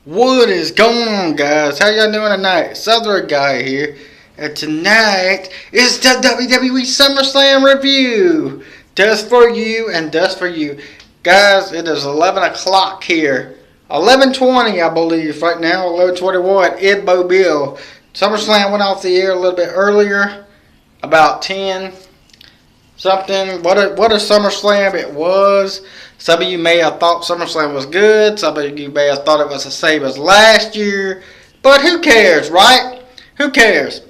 What is going on, guys? How y'all doing tonight? Southern guy here, and tonight is the WWE SummerSlam review. Just for you and just for you, guys. It is 11 o'clock here, 11:20, I believe, right now. 11:21 in Mobile. SummerSlam went off the air a little bit earlier, about 10 something. What a SummerSlam it was. Some of you may have thought SummerSlam was good. Some of you may have thought it was the same as last year. But who cares, right? Who cares?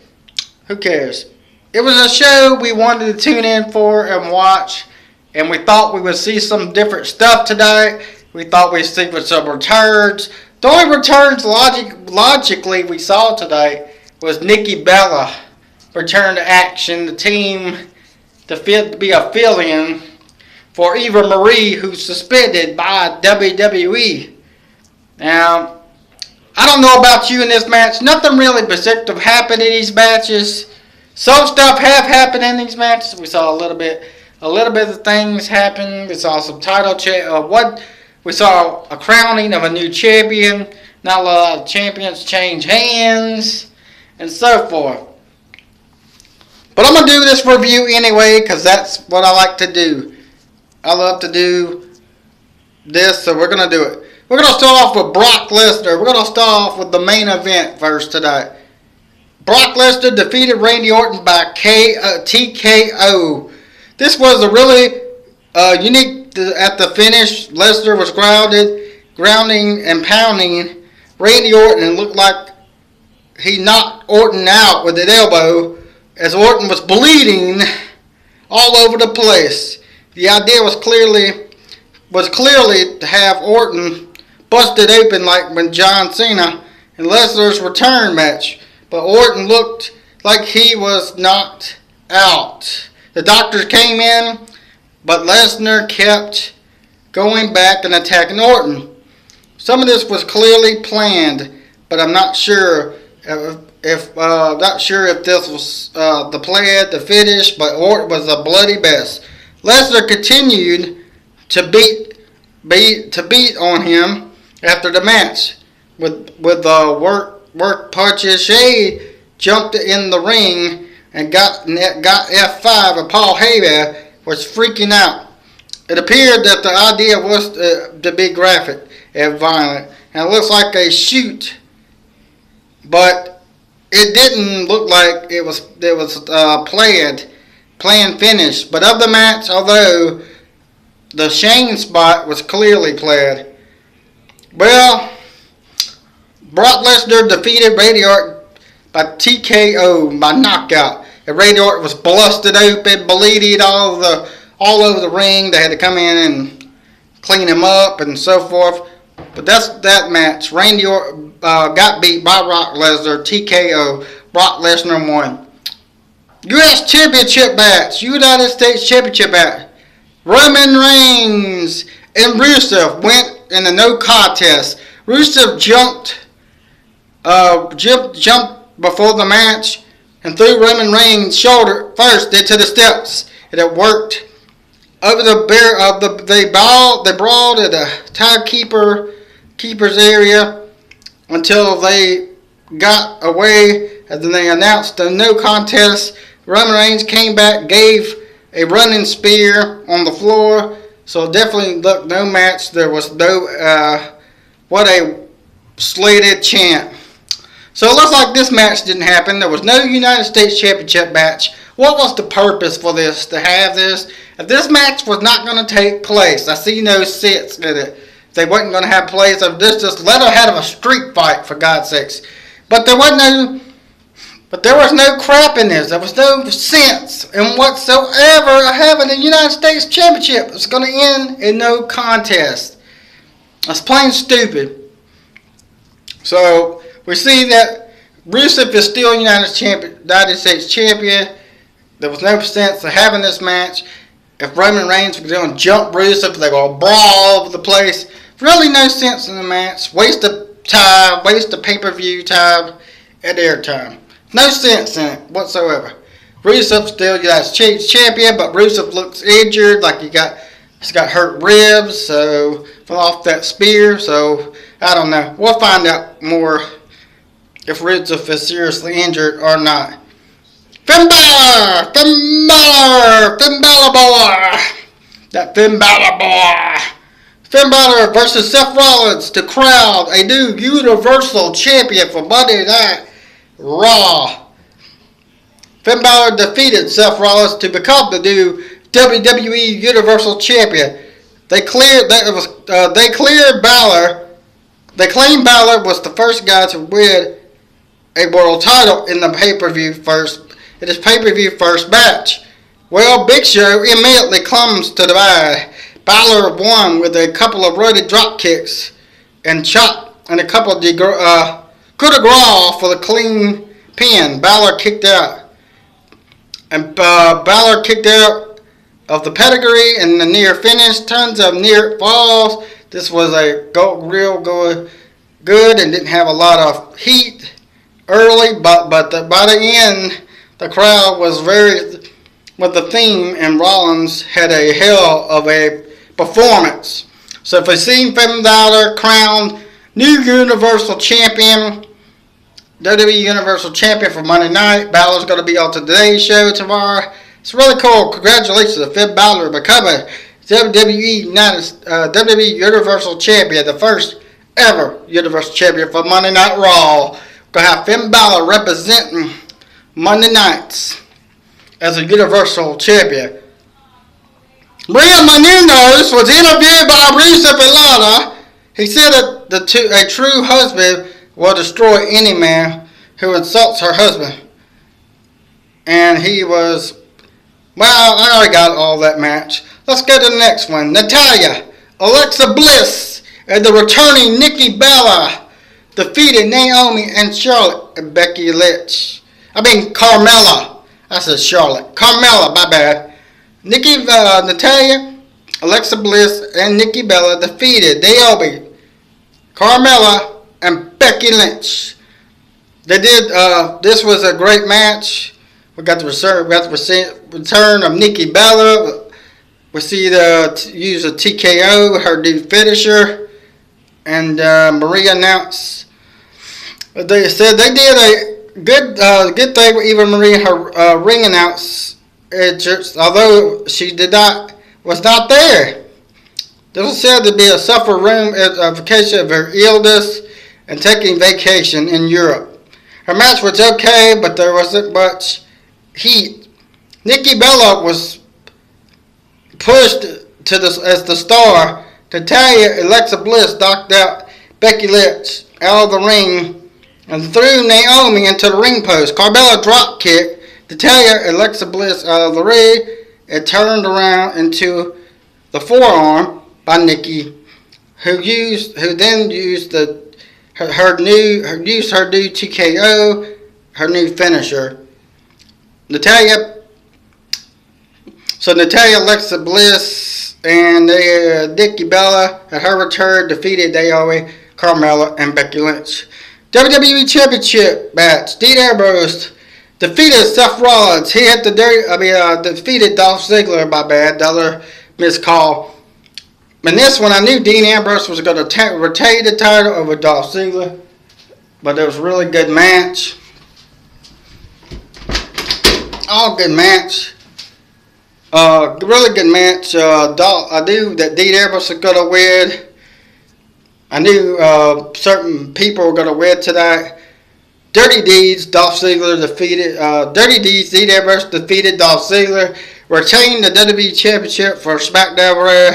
Who cares? It was a show we wanted to tune in for and watch. And we thought we would see some different stuff tonight. We thought we'd see some returns. The only returns logically we saw tonight was Nikki Bella return to action. The team to be a fill-in for Eva Marie, who's suspended by WWE. Now, I don't know about you in this match. Nothing really particular happened in these matches. Some stuff have happened in these matches. We saw a little bit of things happen. We saw some title we saw a crowning of a new champion. Not a lot of champions change hands and so forth. But I'm going to do this review anyway because that's what I like to do. I love to do this, so we're going to do it. We're going to start off with Brock Lesnar. We're going to start off with the main event first tonight. Brock Lesnar defeated Randy Orton by TKO. This was a really unique at the finish. Lesnar was grounding and pounding Randy Orton, and looked like he knocked Orton out with an elbow as Orton was bleeding all over the place. The idea was clearly to have Orton busted open like when John Cena in Lesnar's return match. But Orton looked like he was knocked out. The doctors came in, but Lesnar kept going back and attacking Orton. Some of this was clearly planned, but I'm not sure if this was the plan, the finish, but Orton was a bloody mess. Lesnar continued to beat on him after the match with work punches. Shade jumped in the ring and got F5, and Paul Heyman was freaking out. It appeared that the idea was to be graphic and violent, and it looks like a shoot, but it didn't look like it was planned finish. But of the match, although the Shane spot was clearly planned, well, Brock Lesnar defeated Randy Orton by TKO, by knockout. And Randy Orton was busted open, bleeding all over the ring. They had to come in and clean him up and so forth. But that's that match. Randy Orton got beat by Brock Lesnar, TKO. Brock Lesnar won. U.S. Championship match, United States Championship match. Roman Reigns and Rusev went in a no contest. Rusev jumped before the match and threw Roman Reigns' shoulder first into the steps, and it worked. Over they brawled at the timekeeper's area until they got away, and then they announced the no contest. Roman Reigns came back, gave a running spear on the floor, so definitely looked no match. There was no what a slated chant. So it looks like this match didn't happen. There was no United States Championship match. What was the purpose for this, to have this? If this match was not going to take place, I see no sense in it. If they wasn't going to have place, if this just let her have a street fight, for God's sakes. But there was no crap in this. There was no sense in whatsoever having a United States Championship. It's going to end in no contest. That's plain stupid. So we see that Rusev is still United States Champion. There was no sense of having this match. If Roman Reigns was going to jump Rusev, they're going to brawl all over the place. Really no sense in the match. Waste of time, waste of pay-per-view time and air time. No sense in it whatsoever. Rusev still United States Champion, but Rusev looks injured, like he's got hurt ribs, so fell off that spear. So I don't know. We'll find out more if Rizzo is seriously injured or not. FinnBalor! FinnBalor! FinnBalor boy! That FinnBalor boy! FinnBalor versus Seth Rollins to crown a new Universal Champion for Monday Night Raw. FinnBalor defeated Seth Rollins to become the new WWE Universal Champion. They claimed Balor. They claimed Balor was the first guy to win a world title in the pay-per-view first. In his pay-per-view first match. Well, Big Show immediately comes to the bag. Balor won with a couple of running drop kicks and chop and a couple of coup de grace for the clean pin. Balor kicked out. And Balor kicked out of the pedigree and the near finish. Tons of near falls. This was a real good and didn't have a lot of heat early, but by the end, the crowd was very with the theme, and Rollins had a hell of a performance. So if we've seen FinnBalor crowned new Universal Champion, WWE Universal Champion for Monday night, Balor's going to be on today's show tomorrow. It's really cool. Congratulations to FinnBalor becoming WWE Universal Champion, the first ever Universal Champion for Monday Night Raw. Going to have FinnBalor representing Monday nights as a Universal Champion. Maria Menounos was interviewed by Rusev and Lana. He said that a true husband will destroy any man who insults her husband. And he was, well, I already got all that match. Let's go to the next one. Natalya, Alexa Bliss, and the returning Nikki Bella defeated Naomi and Charlotte and Becky Lynch. Carmella. I said Charlotte. Carmella, my bad. Natalya, Alexa Bliss, and Nikki Bella defeated Naomi, Carmella, and Becky Lynch. They did. This was a great match. We got the return of Nikki Bella. We see use a TKO, her new finisher, and Maria announced. They said they did a good thing with Eva Marie. Her ring announce, although she was not there. This was said to be a suffer room a vacation of her illness and taking vacation in Europe. Her match was okay, but there wasn't much heat. Nikki Bella was pushed as the star. Natalya, Alexa Bliss knocked out Becky Lynch out of the ring and threw Naomi into the ring post. Carmella drop kick Natalya, Alexa Bliss out of the ring and turned around into the forearm by Nikki, who then used her new TKO, her new finisher. Natalya, Alexa Bliss, and Nikki Bella at her return defeated Naomi, Carmella, and Becky Lynch. WWE Championship match. Dean Ambrose defeated Seth Rollins. He had defeated Dolph Ziggler. My bad, another missed call. In this one, I knew Dean Ambrose was going to retain the title over Dolph Ziggler, but it was a really good match. All good match. Really good match. I knew that Dean Ambrose was going to win. I knew certain people were going to win tonight. Dirty Deeds, Dolph Ziggler defeated. Dirty Deeds, Dean Ambrose defeated Dolph Ziggler. Retained the WWE Championship for SmackDown Raw.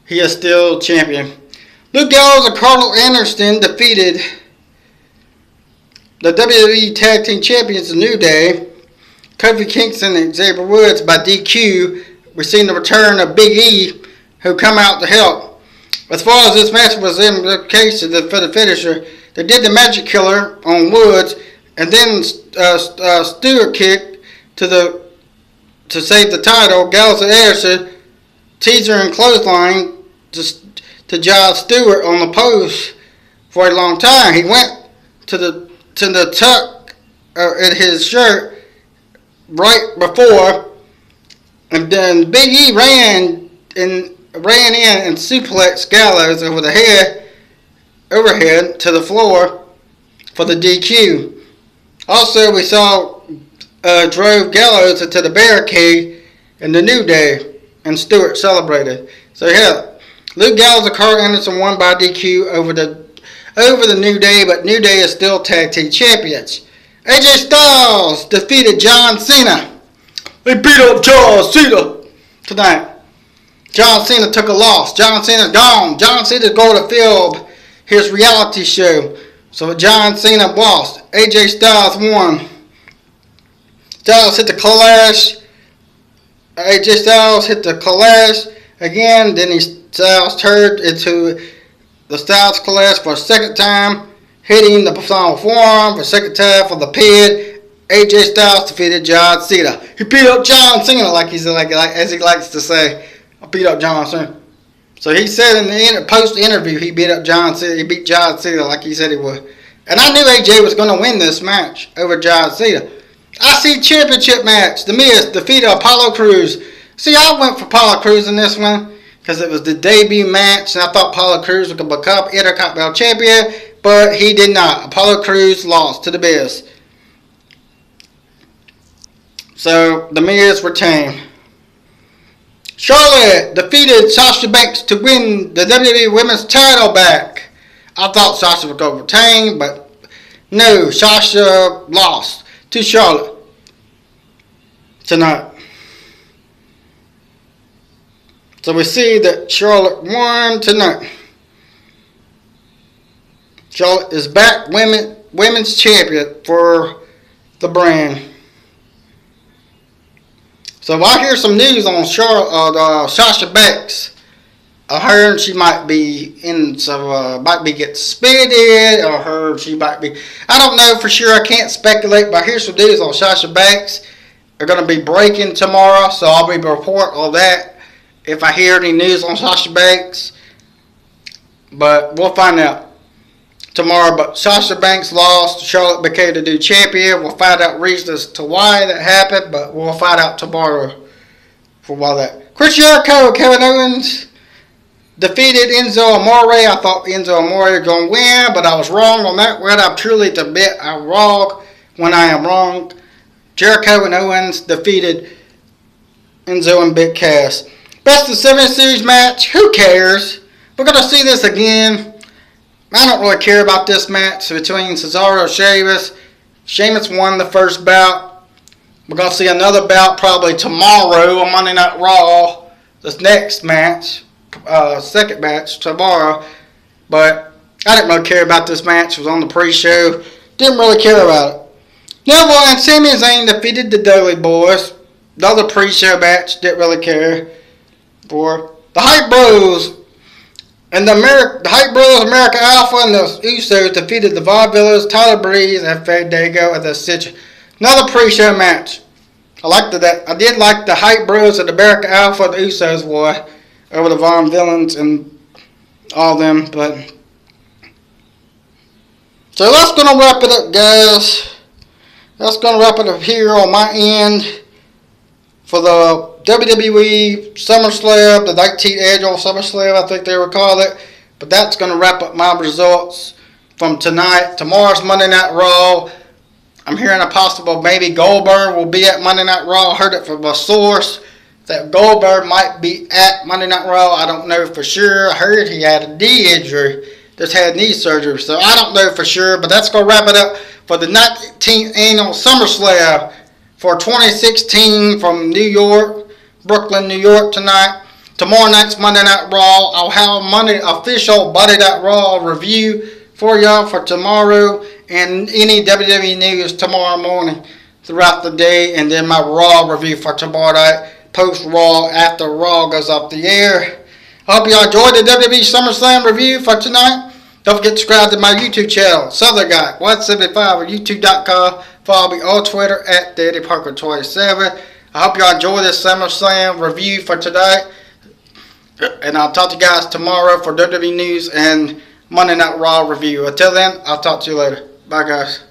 He is still champion. Luke Gallows and Carl Anderson defeated the WWE Tag Team Champions The New Day, Kofi Kingston and Xavier Woods by DQ. We've seen the return of Big E, who come out to help. As far as this match was implication for the finisher, they did the Magic Killer on Woods, and then Stewart kicked to save the title. Gallows and Anderson teaser and clothesline to John Stewart on the post for a long time. He went to the tuck in his shirt right before, and then Big E ran in and suplexed Gallows over the head overhead to the floor for the DQ. Also, we saw drove Gallows into the barricade in the New Day, and Stewart celebrated. So yeah, Luke Gallows and Carl Anderson won by DQ over the New Day, but New Day is still tag team champions. AJ Styles defeated John Cena. They beat up John Cena tonight. John Cena took a loss. John Cena's gone. John Cena's going to film his reality show. So John Cena lost. AJ Styles won. Styles hit the clash. AJ Styles hit the clash again. Then Styles turned into the Styles clash for a second time, hitting the forearm for a second time for the pin. AJ Styles defeated John Cena. He beat up John Cena like as he likes to say. I beat up John Cena. So he said in the post interview he beat up John Cena. He beat John Cena like he said he would. And I knew AJ was going to win this match over John Cena. IC Championship match. The Miz defeated Apollo Crews. See, I went for Apollo Crews in this one because it was the debut match, and I thought Apollo Crews would become Intercontinental Champion, but he did not. Apollo Crews lost to the Miz. So the Miz retained. Charlotte defeated Sasha Banks to win the WWE Women's title back. I thought Sasha would go retain, but no, Sasha lost to Charlotte tonight. So we see that Charlotte won tonight. Charlotte is back women's champion for the brand. So I hear some news on Sasha Banks. I heard she might be get suspended, or heard she might be. I don't know for sure. I can't speculate, but I hear some news on Sasha Banks. They're going to be breaking tomorrow, so I'll be report on that if I hear any news on Sasha Banks. But we'll find out tomorrow. But Sasha Banks lost. Charlotte became the new champion. We'll find out reasons to why that happened, but we'll find out tomorrow for why that. Chris Jericho, Kevin Owens defeated Enzo Amore. I thought Enzo Amore was going to win, but I was wrong on that one. I'm truly to admit I'm wrong when I am wrong. Jericho and Owens defeated Enzo and Big Cass. Best of 7 series match. Who cares? We're going to see this again. I don't really care about this match between Cesaro and Sheamus. Sheamus won the first bout. We're going to see another bout probably tomorrow on Monday Night Raw. This next match. Second match tomorrow. But I didn't really care about this match. It was on the pre-show. Didn't really care about it. Neville and Sami Zayn defeated the Dudley Boys. Another pre-show match. Didn't really care for. The Hype Bros and the Hype Bros, America Alpha, and the Usos defeated the Vaudevillains, Tyler Breeze, and Fandango and the Ascension. Another pre-show match. I did like the Hype Bros and America Alpha and the Usos war over the Vaudevillains and all them. But so that's gonna wrap it up, guys. That's gonna wrap it up here on my end for the WWE SummerSlam, the 19th annual SummerSlam, I think they would call it. But that's going to wrap up my results from tonight. Tomorrow's Monday Night Raw. I'm hearing a possible maybe Goldberg will be at Monday Night Raw. I heard it from a source that Goldberg might be at Monday Night Raw. I don't know for sure. I heard he had a knee injury. Just had knee surgery. So I don't know for sure. But that's going to wrap it up for the 19th annual SummerSlam for 2016 from New York. Brooklyn, New York tonight. Tomorrow night's Monday Night Raw. I'll have official Monday Night Raw review for y'all for tomorrow and any WWE news tomorrow morning throughout the day, and then my Raw review for tomorrow night, post Raw after Raw goes off the air. I hope y'all enjoyed the WWE SummerSlam review for tonight. Don't forget to subscribe to my YouTube channel, Southern Guy 175 on YouTube.com. Follow me on Twitter at DannyParker27. I hope y'all enjoy this SummerSlam review for tonight. And I'll talk to you guys tomorrow for WWE News and Monday Night Raw review. Until then, I'll talk to you later. Bye, guys.